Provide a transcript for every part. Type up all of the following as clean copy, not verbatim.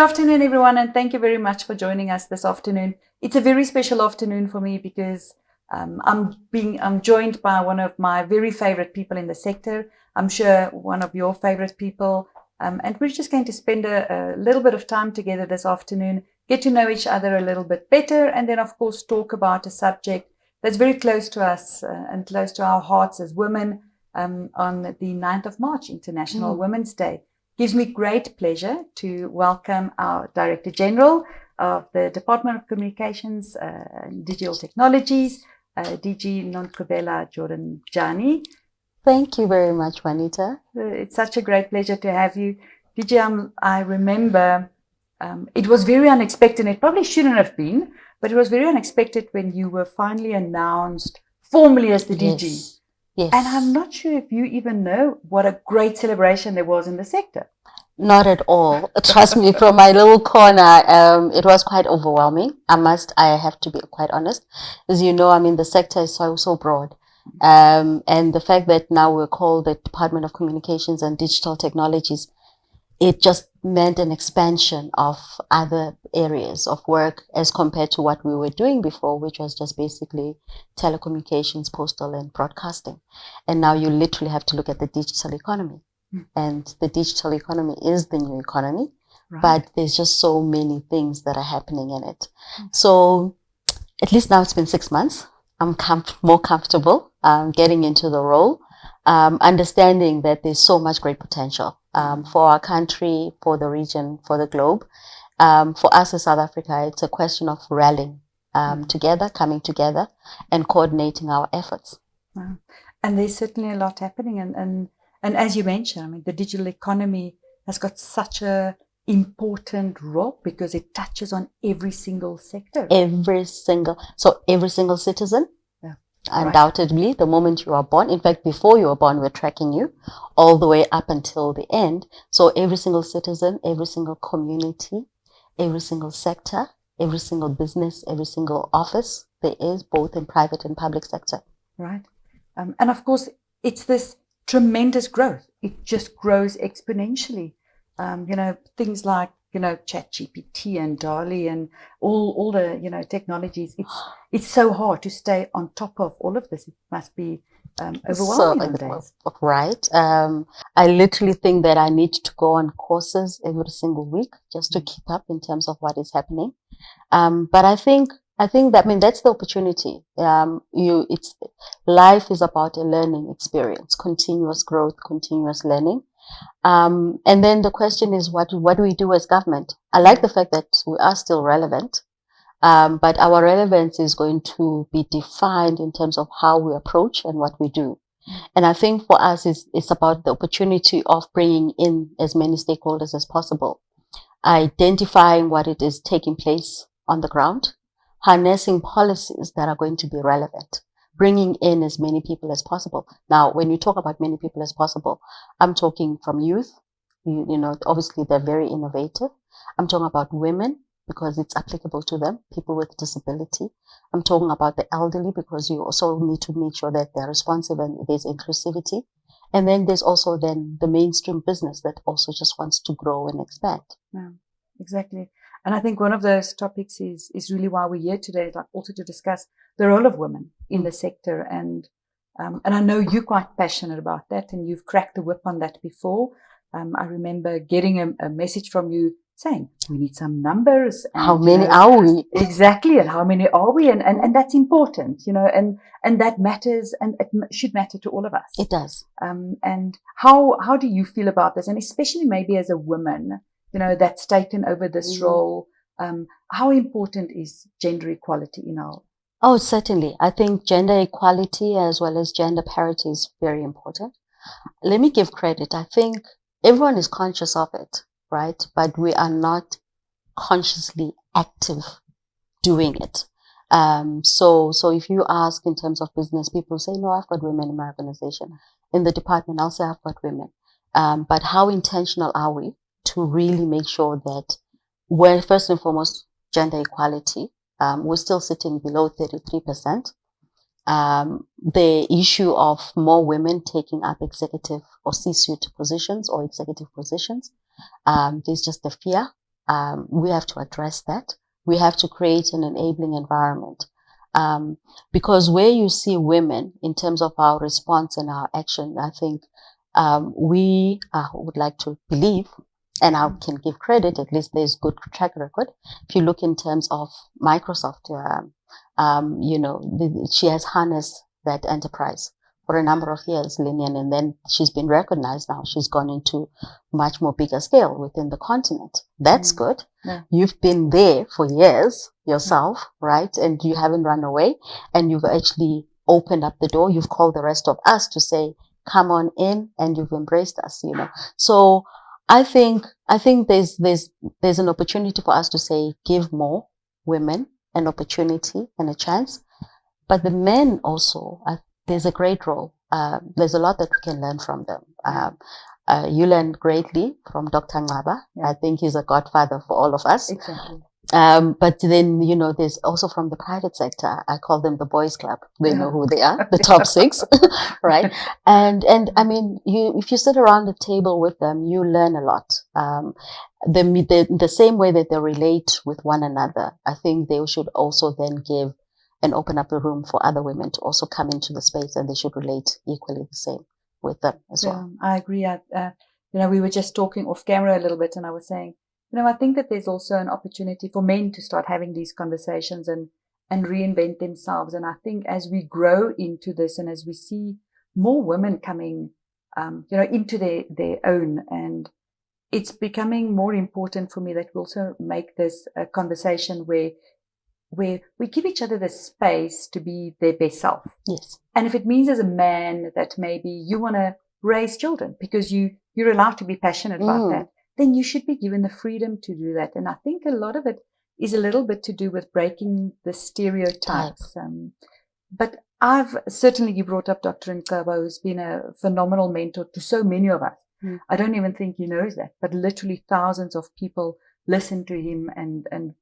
afternoon, everyone, and thank you very much for joining us this afternoon. It's a very special afternoon for me because I'm joined by one of my very favorite people in the sector. I'm sure one of your favorite people, and we're just going to spend a little bit of time together this afternoon, get to know each other a little bit better, and then, of course, talk about a subject that's very close to us and close to our hearts as women on the 9th of March, International Women's Day. Gives me great pleasure to welcome our Director General of the Department of Communications and Digital Technologies, DG Nonkobela Jordan Jani. Thank you very much, Juanita. It's such a great pleasure to have you. DG, I remember it was very unexpected. It probably shouldn't have been, but it was very unexpected when you were finally announced formally as the DG. Yes. And I'm not sure if you even know what a great celebration there was in the sector. Not at all. Trust me, from my little corner, it was quite overwhelming. I have to be quite honest. As you know, I mean, the sector is so broad. And the fact that now we're called the Department of Communications and Digital Technologies, it just meant an expansion of other areas of work as compared to what we were doing before, which was just basically telecommunications, postal, and broadcasting. And now you literally have to look at the digital economy. And the digital economy is the new economy, but there's just so many things that are happening in it. So at least now it's been 6 months. I'm more comfortable getting into the role, understanding that there's so much great potential for our country, for the region, for the globe. For us as South Africa, it's a question of rallying together, coming together, and coordinating our efforts. Wow. And there's certainly a lot happening. And as you mentioned, I mean, the digital economy has got such a important role because it touches on every single sector. Every single citizen, undoubtedly, the moment you are born. In fact, before you are born, we're tracking you all the way up until the end. So every single citizen, every single community, every single sector, every single business, every single office, there is both in private and public sector. Right. And of course, it's this tremendous growth. It just grows exponentially. Things like, ChatGPT and DALL-E and all the, technologies. It's so hard to stay on top of all of this. It must be overwhelming nowadays. Right. I literally think that I need to go on courses every single week just to keep up in terms of what is happening. But I think that's the opportunity. Life is about a learning experience, continuous growth, continuous learning. And then the question is, what do we do as government? I like the fact that we are still relevant, but our relevance is going to be defined in terms of how we approach and what we do. And I think for us, it's about the opportunity of bringing in as many stakeholders as possible, identifying what it is taking place on the ground, harnessing policies that are going to be relevant, bringing in as many people as possible. Now, when you talk about many people as possible, I'm talking from youth. Obviously they're very innovative. I'm talking about women because it's applicable to them, people with disability. I'm talking about the elderly because you also need to make sure that they're responsive and there's inclusivity. And then there's also then the mainstream business that also just wants to grow and expand. Yeah, exactly. And I think one of those topics is really why we're here today, like also to discuss the role of women in the sector. And I know you're quite passionate about that and you've cracked the whip on that before. I remember getting a message from you saying, we need some numbers. And, how many are we? Exactly. And how many are we? And that's important, and that matters and it should matter to all of us. It does. And how do you feel about this? And especially maybe as a woman, that's taken over this role. How important is gender equality in our? Oh, certainly. I think gender equality as well as gender parity is very important. Let me give credit. I think everyone is conscious of it, right? But we are not consciously active doing it. So if you ask in terms of business, people say, no, I've got women in my organization. In the department, I'll say I've got women. But how intentional are we to really make sure that we're first and foremost gender equality? We're still sitting below 33%. The issue of more women taking up executive or C-suite positions or executive positions, there's just a fear we have to address that. We have to create an enabling environment. Because where you see women in terms of our response and our action, I think we would like to believe, and I can give credit, at least there's good track record. If you look in terms of Microsoft, she has harnessed that enterprise for a number of years, Linian, and then she's been recognized now. She's gone into much more bigger scale within the continent. That's good. Yeah. You've been there for years yourself, right? And you haven't run away, and you've actually opened up the door. You've called the rest of us to say, come on in, and you've embraced us, So I think there's an opportunity for us to say, give more women an opportunity and a chance. But the men also, there's a great role. There's a lot that we can learn from them. You learn greatly from Dr. Ngaba. Yeah. I think he's a godfather for all of us. Exactly. But then, there's also from the private sector. I call them the boys club. They know who they are, the top 6, right? And I mean, if you sit around the table with them, you learn a lot. The same way that they relate with one another, I think they should also then give and open up the room for other women to also come into the space, and they should relate equally the same with them as well. I agree. We were just talking off camera a little bit, and I was saying, I think that there's also an opportunity for men to start having these conversations and reinvent themselves. And I think as we grow into this, and as we see more women coming, into their own, and it's becoming more important for me that we also make this a conversation where we give each other the space to be their best self. Yes. And if it means as a man that maybe you want to raise children because you're allowed to be passionate about that, then you should be given the freedom to do that. And I think a lot of it is a little bit to do with breaking the stereotypes. But you brought up Dr. Nkaba, who's been a phenomenal mentor to so many of us. I don't even think he knows that, but literally thousands of people listen to him and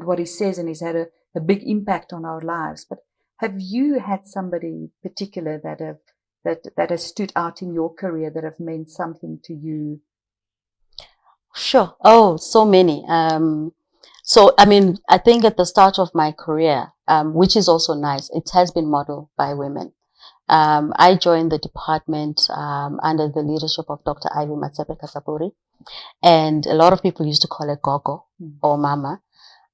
what he says, and he's had a big impact on our lives. But have you had somebody particular that has stood out in your career that have meant something to you? Sure. Oh, so many. So, I mean, I think at the start of my career, which is also nice, it has been modeled by women. I joined the department under the leadership of Dr. Ivy Matsepe Kasapuri, and a lot of people used to call her Gogo or Mama.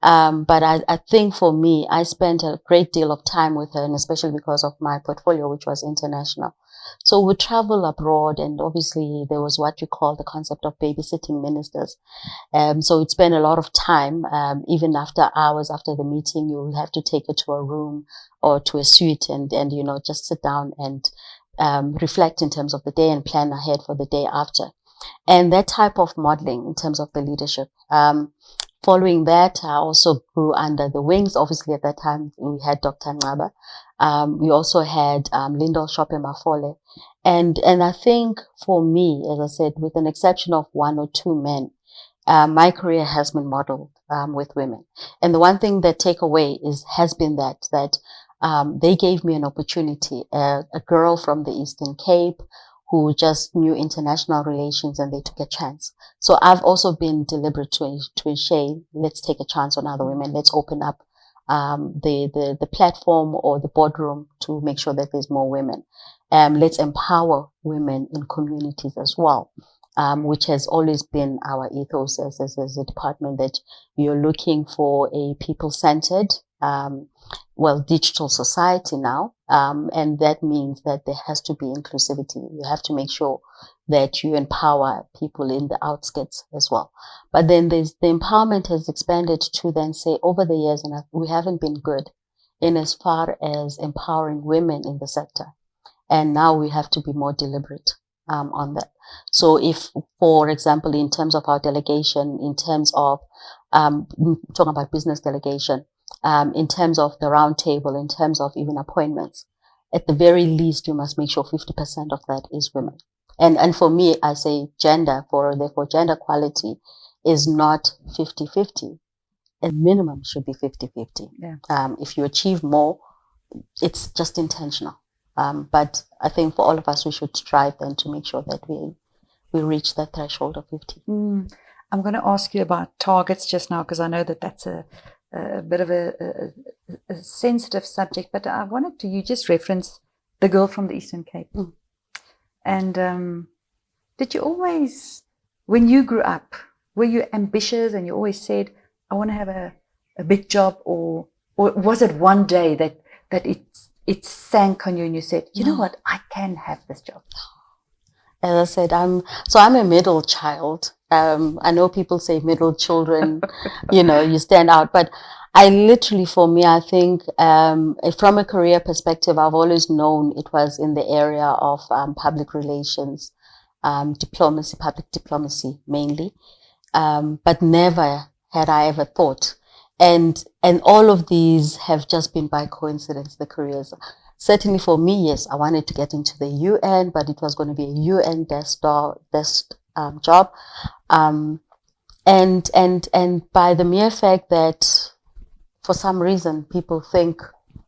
But I think for me, I spent a great deal of time with her, and especially because of my portfolio, which was international. So we travel abroad, and obviously there was what we call the concept of babysitting ministers. So we'd spend a lot of time, even after hours after the meeting, you will have to take her to a room or to a suite and just sit down and reflect in terms of the day and plan ahead for the day after. And that type of modeling in terms of the leadership. Following that, I also grew under the wings. Obviously, at that time, we had Dr. Ngaba. We also had Lindell Shope Mafole. And I think for me, as I said, with an exception of one or two men, my career has been modeled with women. And the one thing that take away has been that they gave me an opportunity. A girl from the Eastern Cape who just knew international relations, and they took a chance. So I've also been deliberate to ensure, let's take a chance on other women. Let's open up the platform or the boardroom to make sure that there's more women. Let's empower women in communities as well, which has always been our ethos as a department, that you're looking for a people-centered, digital society now. And that means that there has to be inclusivity. You have to make sure that you empower people in the outskirts as well. But then the empowerment has expanded to then say over the years, and we haven't been good in as far as empowering women in the sector. And now we have to be more deliberate on that. So if, for example, in terms of our delegation, in terms of talking about business delegation, in terms of the round table, in terms of even appointments, at the very least, you must make sure 50% of that is women. And for me, I say therefore gender equality is not 50-50. A minimum should be 50-50. Yeah. If you achieve more, it's just intentional. But I think for all of us, we should strive then to make sure that we reach that threshold of 50. I'm going to ask you about targets just now because I know that that's a bit of a sensitive subject, but I wanted to you just reference the girl from the Eastern Cape. Mm. And did you always, when you grew up, were you ambitious and you always said, I want to have a big job, or was it one day that it sank on you and you said, you know what, I can have this job? As I said, I'm a middle child. I know people say middle children, you stand out, but I literally, for me, I think from a career perspective, I've always known it was in the area of public relations, diplomacy, public diplomacy mainly, but never had I ever thought. And all of these have just been by coincidence, the careers. Certainly for me, yes, I wanted to get into the UN, but it was going to be a UN desk job. And by the mere fact that for some reason people think,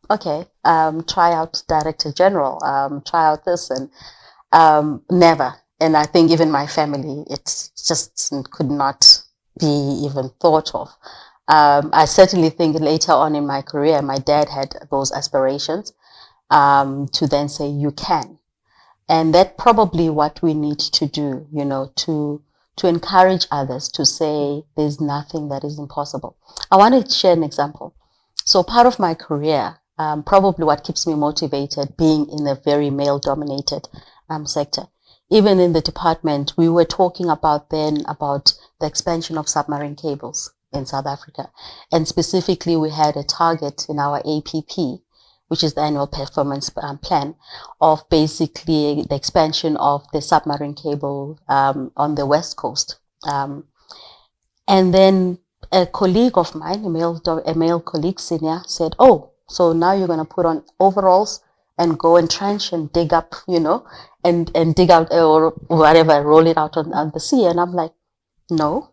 okay, try out Director General, try out this, and never. And I think even my family, it just could not be even thought of. I certainly think later on in my career, my dad had those aspirations to then say, you can. And that's probably what we need to do, to encourage others to say there's nothing that is impossible. I want to share an example. So part of my career, probably what keeps me motivated, being in a very male-dominated sector. Even in the department, we were talking about the expansion of submarine cables in South Africa. And specifically, we had a target in our APP, which is the annual performance plan, of basically the expansion of the submarine cable on the West Coast. And then a colleague of mine, a male colleague, senior, said, oh, so now you're going to put on overalls and go and trench and dig up, and dig out or whatever, roll it out on the sea. And I'm like, no.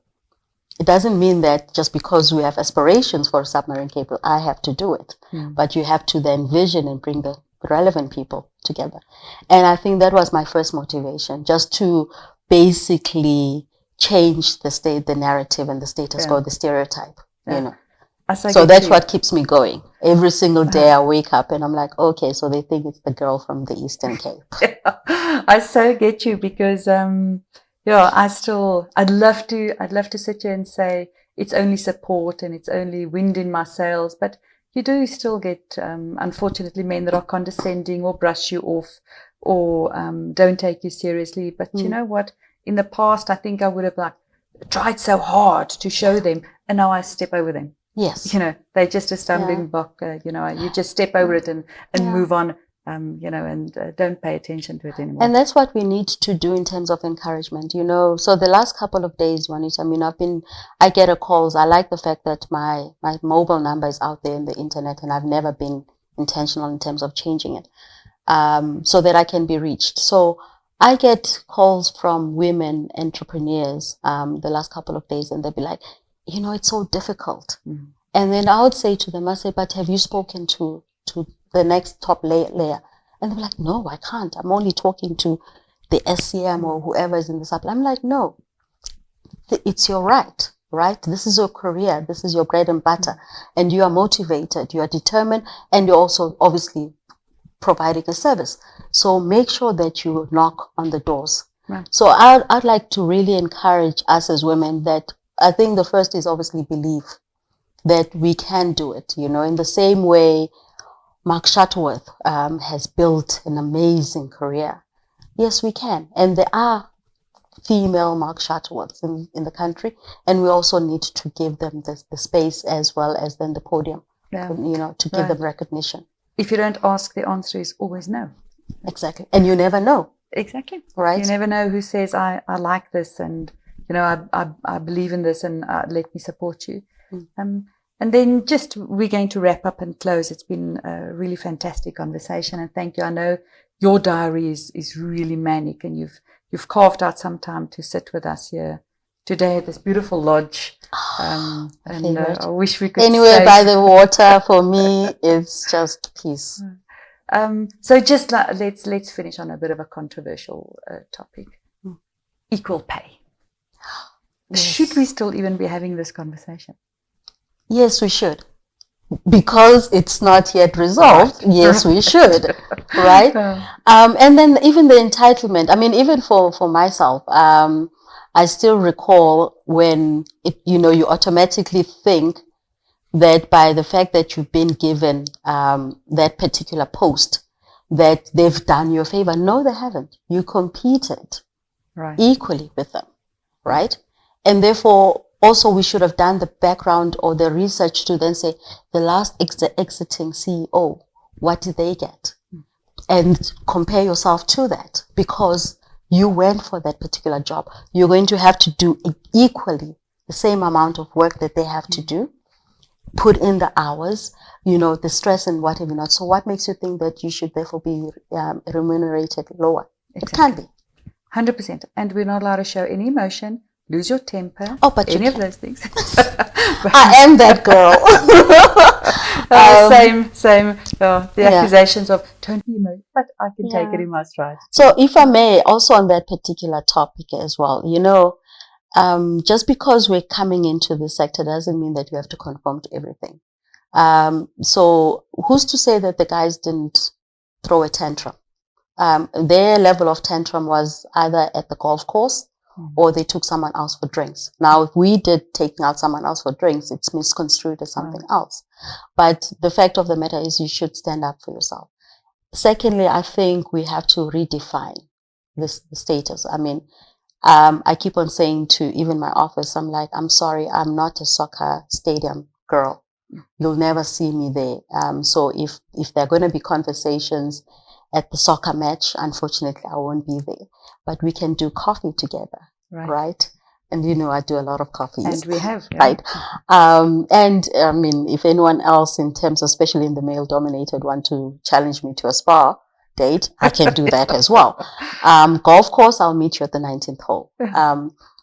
It doesn't mean that just because we have aspirations for a submarine cable, I have to do it. But you have to then vision and bring the relevant people together. And I think that was my first motivation, just to basically change the narrative and the status quo, the stereotype, So that's what keeps me going. Every single day I wake up and I'm like, okay, so they think it's the girl from the Eastern Cape. I so get you because, I'd love to sit here and say it's only support and it's only wind in my sails, but you do still get, unfortunately, men that are condescending or brush you off or don't take you seriously. But you know what? In the past, I think I would have tried so hard to show them, and now I step over them. Yes. They're just a stumbling block. You just step over it and move on. And don't pay attention to it anymore. And that's what we need to do in terms of encouragement, So the last couple of days, Juanita, I get a calls. I like the fact that my mobile number is out there in the internet, and I've never been intentional in terms of changing it, so that I can be reached. So I get calls from women entrepreneurs the last couple of days, and they'll be like, it's so difficult. And then I would say to them, but have you spoken to the next top layer? And they're like, no, I can't. I'm only talking to the SCM or whoever is in the supply. I'm like, no, it's your right? This is your career. This is your bread and butter. And you are motivated, you are determined, and you're also obviously providing a service. So make sure that you knock on the doors. Right. So I'd like to really encourage us as women that I think the first is obviously believe that we can do it, in the same way Mark Shuttleworth has built an amazing career. Yes, we can. And there are female Mark Shuttleworths in the country, and we also need to give them the space as well as then the podium, to give them recognition. If you don't ask, the answer is always no. Exactly. And you never know. Exactly. Right. You never know who says, I like this and, I believe in this and let me support you. And then we're going to wrap up and close. It's been a really fantastic conversation, and thank you. I know your diary is really manic, and you've carved out some time to sit with us here today at this beautiful lodge. And I wish we could anywhere by the water. For me, it's just peace. So just let's finish on a bit of a controversial topic: equal pay. Should we still even be having this conversation? Yes, we should. Because it's not yet resolved, yes, we should, right? And then even the entitlement, I mean, even for myself, I still recall when, you automatically think that by the fact that you've been given that particular post, that they've done you a favor. No, they haven't. You competed equally with them, right? And therefore, also, we should have done the background or the research to then say, the last exiting CEO, what did they get? And compare yourself to that, because you went for that particular job. You're going to have to do equally the same amount of work that they have to do, put in the hours, the stress and whatever not. So what makes you think that you should therefore be remunerated lower? Exactly. It can't be. 100%. And we're not allowed to show any emotion, lose your temper, but any of those things. I am that girl. Same. The accusations of don't be emotional, but I can take it in my stride. So if I may, also on that particular topic as well, just because we're coming into the sector doesn't mean that you have to conform to everything. So who's to say that the guys didn't throw a tantrum? Their level of tantrum was either at the golf course or they took someone else for drinks. Now, if we did take out someone else for drinks, it's misconstrued as something else. But the fact of the matter is you should stand up for yourself. Secondly, I think we have to redefine the status. I mean, I keep on saying to even my office, I'm like, I'm sorry, I'm not a soccer stadium girl. You'll never see me there. So if there are going to be conversations at the soccer match, unfortunately, I won't be there. But we can do coffee together, right? And I do a lot of coffees. And we have, right? And I mean, if anyone else, in terms of, especially in the male-dominated, want to challenge me to a spa date, I can do that as well. Golf course, I'll meet you at the 19th hole.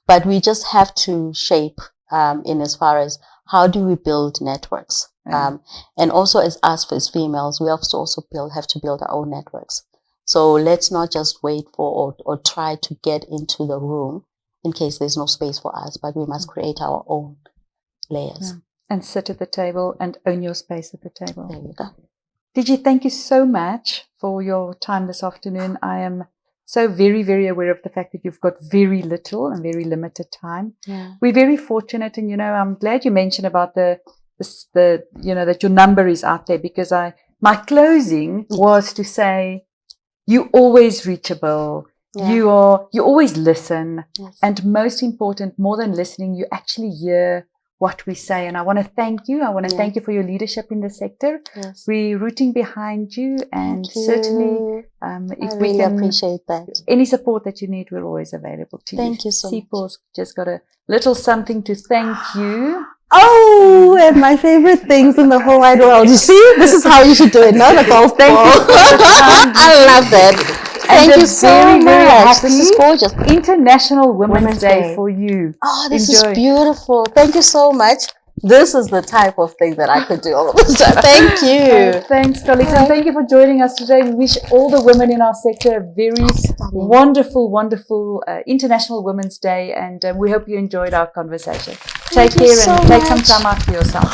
But we just have to shape in as far as how do we build networks. And also as us, as females, we have to also have to build our own networks. So let's not just wait for or try to get into the room in case there's no space for us, but we must create our own layers. And sit at the table and own your space at the table. There you go. DG, thank you so much for your time this afternoon. I am so very, very aware of the fact that you've got very little and very limited time. We're very fortunate, and I'm glad you mentioned about the that your number is out there, because my closing was to say you're always reachable. You always listen, and most important, more than listening, you actually hear what we say. And I want to thank you. I want to thank you for your leadership in the sector. We're rooting behind you, and certainly if I we really can appreciate that. Any support that you need, we're always available to you. Thank you so much. CPAW's just got a little something to thank you. Oh, and my favorite things in the whole wide world. You see, this is how you should do it, not a golf ball. I love that. Thank you so much. This is gorgeous. International Women's Day for you. Oh, this is beautiful. Thank you so much. This is the type of thing that I could do all of the time. Thank you. Thanks, colleagues. And thank you for joining us today. We wish all the women in our sector a very wonderful, wonderful International Women's Day. And we hope you enjoyed our conversation. Take care and take some time out for yourself.